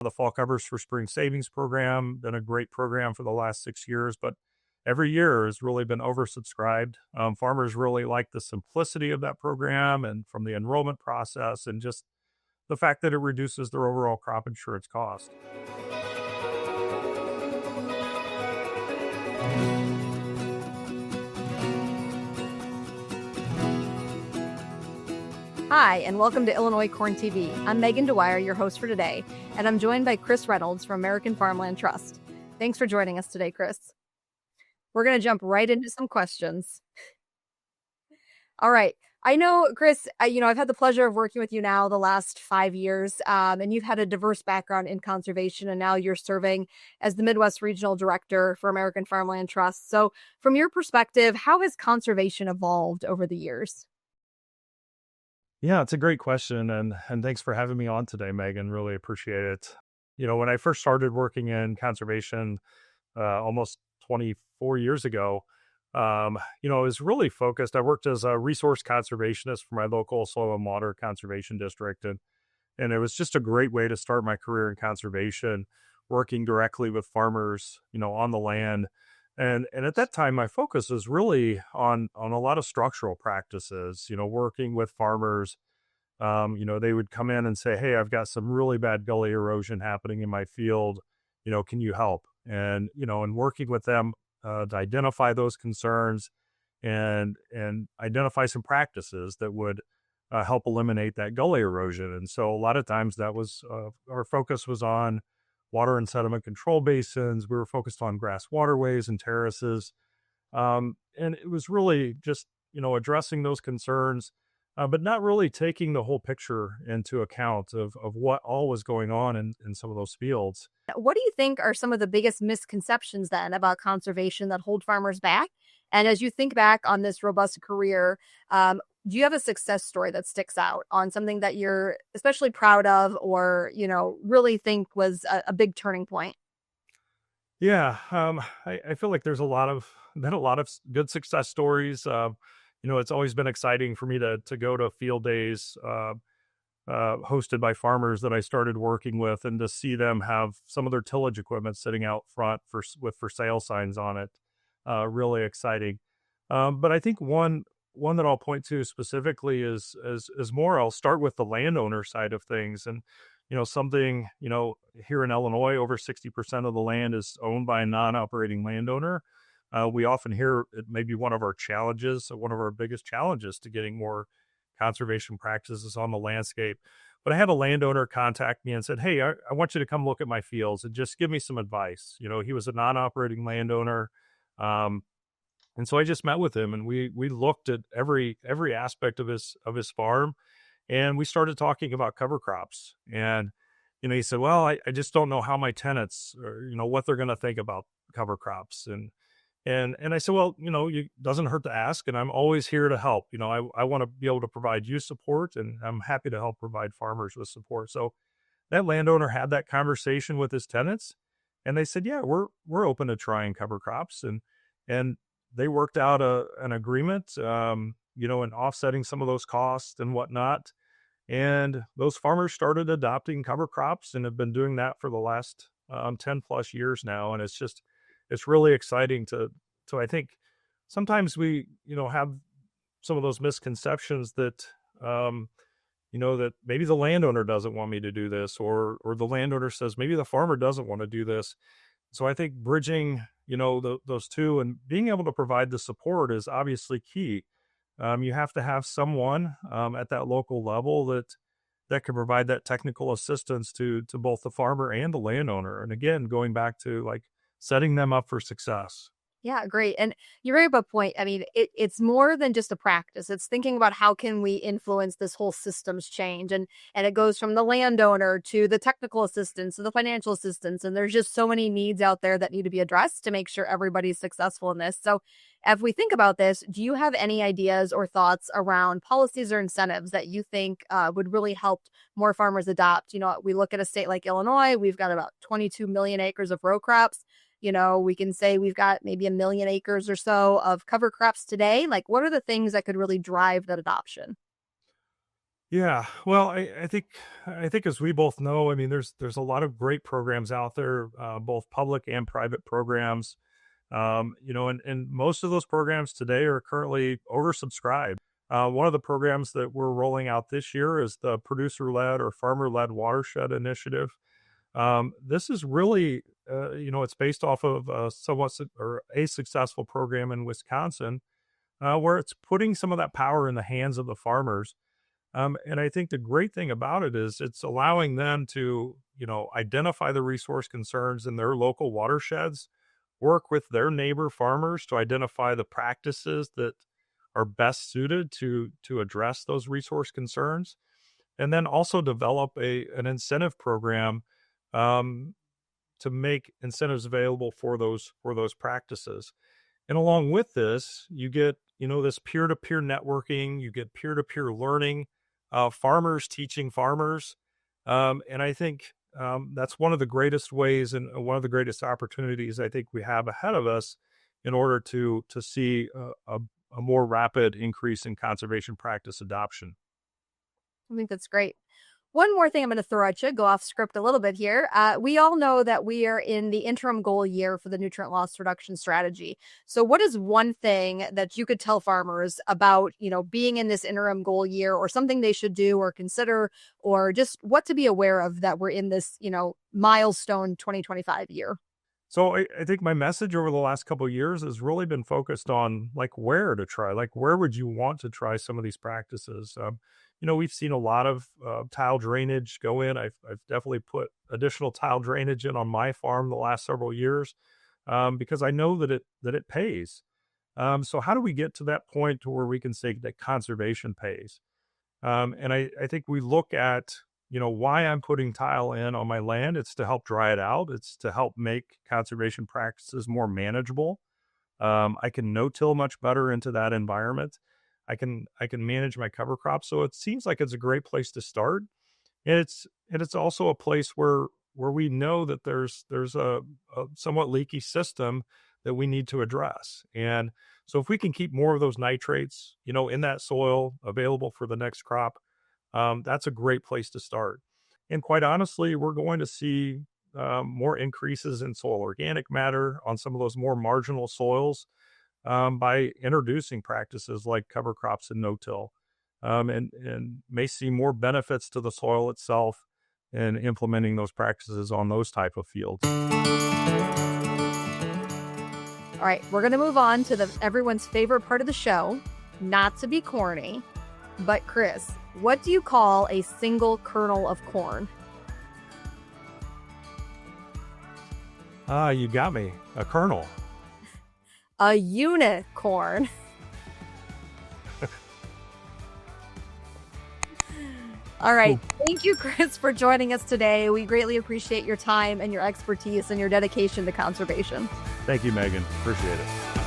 The Fall Covers for Spring Savings program, been a great program for the last 6 years, but every year has really been oversubscribed. Farmers really like the simplicity of that program and from the enrollment process and just the fact that it reduces their overall crop insurance cost. Hi, and welcome to Illinois Corn TV. I'm Megan Dwyer, your host for today, and I'm joined by Kristopher Reynolds from American Farmland Trust. Thanks for joining us today, Kris. We're going to jump right into some questions. All right. I know, Kris, I've had the pleasure of working with you now the last 5 years, and you've had a diverse background in conservation, and now you're serving as the Midwest Regional Director for American Farmland Trust. So from your perspective, how has conservation evolved over the years? Yeah, it's a great question, and thanks for having me on today, Megan. Really appreciate it. When I first started working in conservation almost 24 years ago, I was really focused. I worked as a resource conservationist for my local soil and water conservation district, and it was just a great way to start my career in conservation, working directly with farmers, on the land. And at that time, my focus was really on a lot of structural practices, working with farmers. They would come in and say, "Hey, I've got some really bad gully erosion happening in my field. Can you help?" And working with them to identify those concerns and identify some practices that would help eliminate that gully erosion. And so a lot of times that was our focus was on water and sediment control basins. We were focused on grass waterways and terraces. And it was really just, addressing those concerns, but not really taking the whole picture into account of what all was going on in some of those fields. What do you think are some of the biggest misconceptions then about conservation that hold farmers back? And as you think back on this robust career, do you have a success story that sticks out on something that you're especially proud of or, really think was a big turning point? Yeah, I feel like there's been a lot of good success stories. It's always been exciting for me to go to field days hosted by farmers that I started working with, and to see them have some of their tillage equipment sitting out front with for sale signs on it. Really exciting. But I think one that I'll point to specifically is more. I'll start with the landowner side of things, and something here in Illinois, over 60% of the land is owned by a non-operating landowner. We often hear it may be one of our challenges, one of our biggest challenges to getting more conservation practices on the landscape. But I had a landowner contact me and said, "Hey, I want you to come look at my fields and just give me some advice." He was a non-operating landowner. Um, and so I just met with him, and we looked at every aspect of his farm, and we started talking about cover crops. And he said, "Well, I just don't know how my tenants, or what they're going to think about cover crops." And I said, "Well, it doesn't hurt to ask, and I'm always here to help. I want to be able to provide you support, and I'm happy to help provide farmers with support." So that landowner had that conversation with his tenants, and they said, "Yeah, we're open to trying cover crops." And they worked out an agreement, and offsetting some of those costs and whatnot. And those farmers started adopting cover crops and have been doing that for the last 10 plus years now. And it's really exciting I think sometimes we, have some of those misconceptions that, that maybe the landowner doesn't want me to do this, or the landowner says maybe the farmer doesn't want to do this. So I think bridging, those two and being able to provide the support is obviously key. You have to have someone at that local level that can provide that technical assistance to both the farmer and the landowner. And again, going back to like setting them up for success. Yeah, great. And you bring up a point. I mean, it's more than just a practice. It's thinking about how can we influence this whole systems change. And it goes from the landowner to the technical assistance to the financial assistance. And there's just so many needs out there that need to be addressed to make sure everybody's successful in this. So if we think about this, do you have any ideas or thoughts around policies or incentives that you think would really help more farmers adopt? We look at a state like Illinois, we've got about 22 million acres of row crops. We can say we've got maybe 1 million acres or so of cover crops today. Like, what are the things that could really drive that adoption? Yeah, well, I think as we both know, I mean, there's a lot of great programs out there, both public and private programs. And most of those programs today are currently oversubscribed. One of the programs that we're rolling out this year is the producer-led or farmer-led watershed initiative. This is really, it's based off of a successful program in Wisconsin, where it's putting some of that power in the hands of the farmers. And I think the great thing about it is it's allowing them to, identify the resource concerns in their local watersheds, work with their neighbor farmers to identify the practices that are best suited to address those resource concerns, and then also develop an incentive program, um, to make incentives available for those practices. And along with this, you get, this peer-to-peer networking, you get peer-to-peer learning, farmers teaching farmers. And I think that's one of the greatest ways and one of the greatest opportunities I think we have ahead of us in order to see a more rapid increase in conservation practice adoption. I think that's great. One more thing I'm going to throw at you, go off script a little bit here. We all know that we are in the interim goal year for the nutrient loss reduction strategy. So, what is one thing that you could tell farmers about, being in this interim goal year, or something they should do or consider, or just what to be aware of that we're in this, milestone 2025 year? So I think my message over the last couple of years has really been focused on like where to try, like where would you want to try some of these practices. We've seen a lot of tile drainage go in. I've definitely put additional tile drainage in on my farm the last several years, because I know that it pays. So how do we get to that point to where we can say that conservation pays? And I think we look at, why I'm putting tile in on my land. It's to help dry it out. It's to help make conservation practices more manageable. I can no-till much better into that environment. I can manage my cover crops. So it seems like it's a great place to start. And it's also a place where we know that there's a somewhat leaky system that we need to address. And so if we can keep more of those nitrates, in that soil available for the next crop, that's a great place to start. And quite honestly, we're going to see more increases in soil organic matter on some of those more marginal soils, by introducing practices like cover crops and no-till, and may see more benefits to the soil itself and implementing those practices on those type of fields. All right, we're going to move on to the everyone's favorite part of the show, not to be corny, but Kris, what do you call a single kernel of corn? Ah, you got me. A kernel. A unicorn. All right. Cool. Thank you, Kris, for joining us today. We greatly appreciate your time and your expertise and your dedication to conservation. Thank you, Megan. Appreciate it.